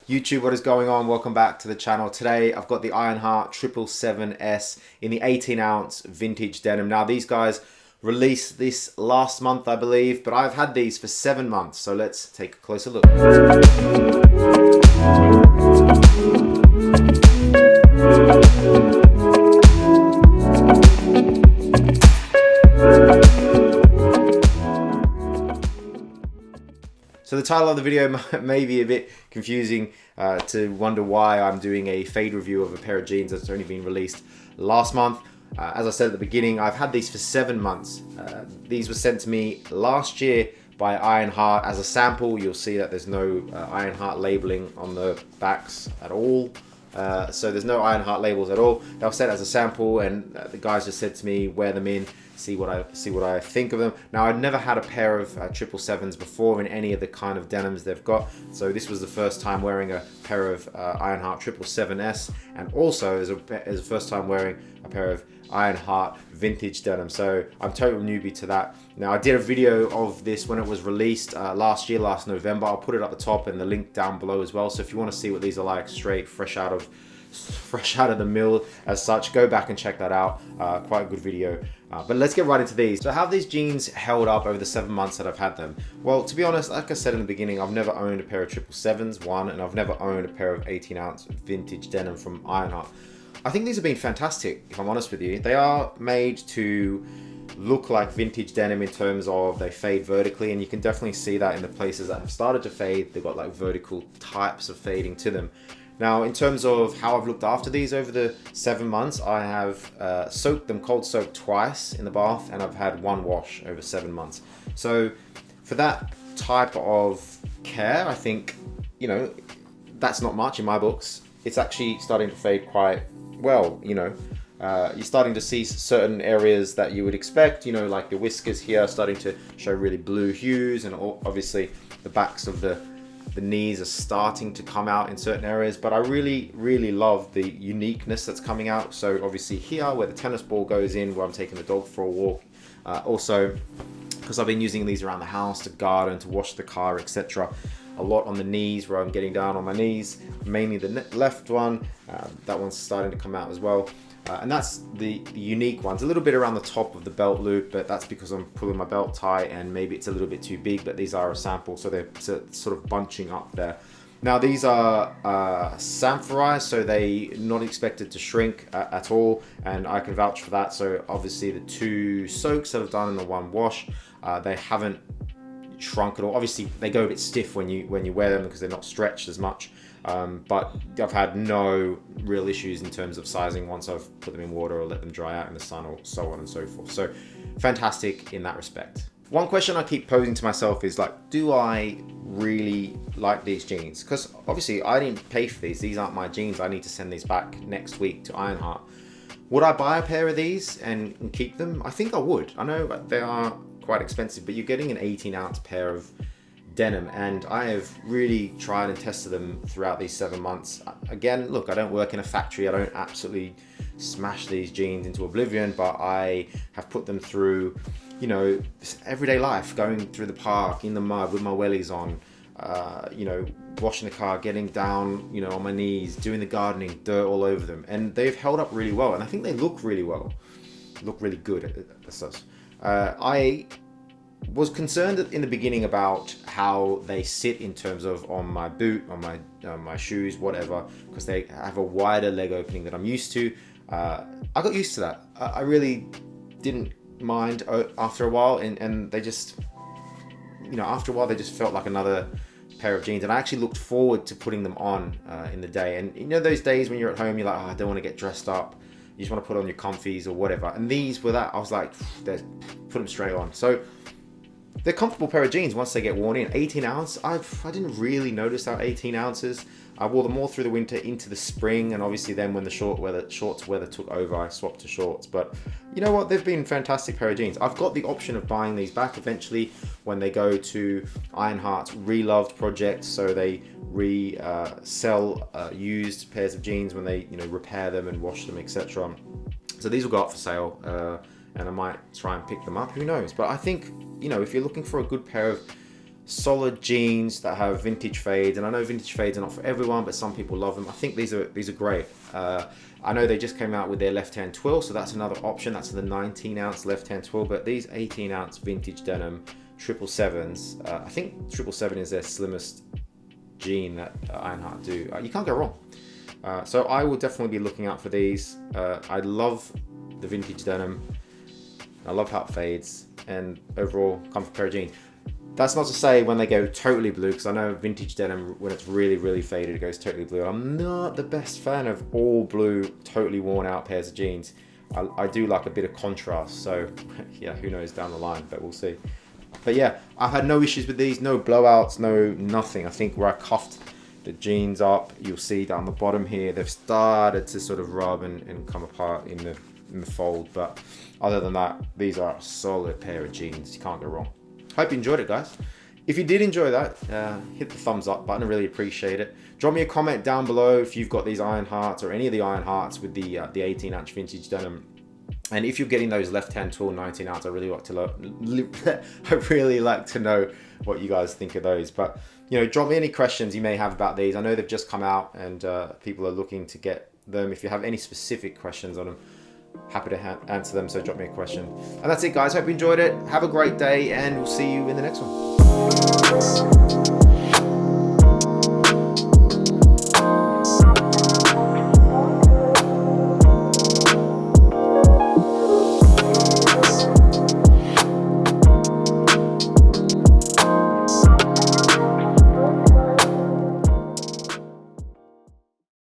YouTube, what is going on? Welcome back to the channel. Today I've got the Iron Heart 777S in the 18-ounce vintage denim. Now these guys released this last month, I believe, but I've had these for 7 months, so let's take a closer look. So the title of the video may be a bit confusing to wonder why I'm doing a fade review of a pair of jeans that's only been released last month. As I said at the beginning, I've had these for 7 months. These were sent to me last year by Iron Heart as a sample. You'll see that there's no Iron Heart labeling on the backs at all. So there's no Iron Heart labels at all. They were sent as a sample, and the guys just said to me, wear them in, see what I think of them. Now, I'd never had a pair of 777s before in any of the kind of denims they've got, so this was the first time wearing a pair of Iron Heart 777S, and also as the first time wearing a pair of Iron Heart vintage denim. So I'm total newbie to that. Now, I did a video of this when it was released last November. I'll put it at the top and the link down below as well. So if you want to see what these are like, straight fresh out of the mill as such, go back and check that out. Quite a good video. But let's get right into these. So how have these jeans held up over the 7 months that I've had them? Well, to be honest, like I said in the beginning, I've never owned a pair of 777s, and I've never owned a pair of 18-ounce vintage denim from Iron Heart. I think these have been fantastic, if I'm honest with you. They are made to look like vintage denim in terms of they fade vertically, and you can definitely see that in the places that have started to fade. They've got like vertical types of fading to them. Now, in terms of how I've looked after these over the 7 months, I have soaked them, cold soaked twice in the bath, and I've had 1 wash over 7 months. So for that type of care, I think, you know, that's not much in my books. It's actually starting to fade quite well, you know. You're starting to see certain areas that you would expect, you know, like the whiskers here starting to show really blue hues, and obviously the backs of the knees are starting to come out in certain areas. But I really love the uniqueness that's coming out. So obviously here where the tennis ball goes in, where I'm taking the dog for a walk, also because I've been using these around the house to garden, to wash the car, etc. A lot on the knees, where I'm getting down on my knees, mainly the left one. That one's starting to come out as well. And that's the unique ones. A little bit around the top of the belt loop, but that's because I'm pulling my belt tight and maybe it's a little bit too big, but these are a sample, so they're sort of bunching up there. Now these are samphorized, so they're not expected to shrink at all, and I can vouch for that. So obviously the 2 soaks that I've done in the 1 wash, they haven't shrunk at all. Obviously they go a bit stiff when you wear them because they're not stretched as much. But I've had no real issues in terms of sizing once I've put them in water or let them dry out in the sun, or so on and so forth. So fantastic in that respect. One question I keep posing to myself is like, do I really like these jeans? Because obviously I didn't pay for these. These aren't my jeans. I need to send these back next week to Iron Heart. Would I buy a pair of these and keep them? I think I would. I know they are quite expensive, but you're getting an 18-ounce pair of denim, and I have really tried and tested them throughout these 7 months. Again, look, I don't work in a factory. I don't absolutely smash these jeans into oblivion, but I have put them through, you know, everyday life, going through the park in the mud with my wellies on, you know, washing the car, getting down, you know, on my knees, doing the gardening, dirt all over them, and they've held up really well, and I think they look really well, look really good as such. I was concerned in the beginning about how they sit in terms of on my boot, on my shoes, whatever, because they have a wider leg opening than I'm used to. I got used to that. I really didn't mind after a while, and they just, you know, after a while they just felt like another pair of jeans, and I actually looked forward to putting them on in the day. And you know those days when you're at home, you're like, oh, I don't want to get dressed up. You just want to put on your comfies or whatever. And these were that. I was like, put them straight on. So they're a comfortable pair of jeans once they get worn in. 18 ounce, I didn't really notice how 18 ounces. I wore them all through the winter into the spring, and obviously then when the shorts weather took over, I swapped to shorts. But you know what? They've been a fantastic pair of jeans. I've got the option of buying these back eventually when they go to Iron Heart's Reloved project, so they sell used pairs of jeans when they, you know, repair them and wash them, etc. So these will go up for sale, and I might try and pick them up. Who knows? But I think, you know, if you're looking for a good pair of solid jeans that have vintage fades, and I know vintage fades are not for everyone, but some people love them. I think these are great. I know they just came out with their left-hand twill, so that's another option. That's the 19-ounce left-hand twill, but these 18-ounce vintage denim 777s, I think 777 is their slimmest jean that Iron Heart do. You can't go wrong. So I will definitely be looking out for these. I love the vintage denim. I love how it fades, and overall, comfort pair of jeans. That's not to say when they go totally blue, because I know vintage denim, when it's really, really faded, it goes totally blue. I'm not the best fan of all blue, totally worn out pairs of jeans. I do like a bit of contrast, so yeah, who knows down the line, but we'll see. But yeah, I've had no issues with these, no blowouts, no nothing. I think where I cuffed the jeans up, you'll see down the bottom here, they've started to sort of rub and come apart in the fold, but other than that, these are a solid pair of jeans. You can't go wrong. Hope you enjoyed it, guys. If you did enjoy that, hit the thumbs up button. I really appreciate it. Drop me a comment down below if you've got these Iron Hearts or any of the Iron Hearts with the 18-ounce vintage denim. And if you're getting those left-hand twill 19-ounce, I really like to know what you guys think of those. But drop me any questions you may have about these. I know they've just come out and people are looking to get them. If you have any specific questions on them, happy to answer them, so drop me a question. And that's it, guys. Hope you enjoyed it. Have a great day, and we'll see you in the next one.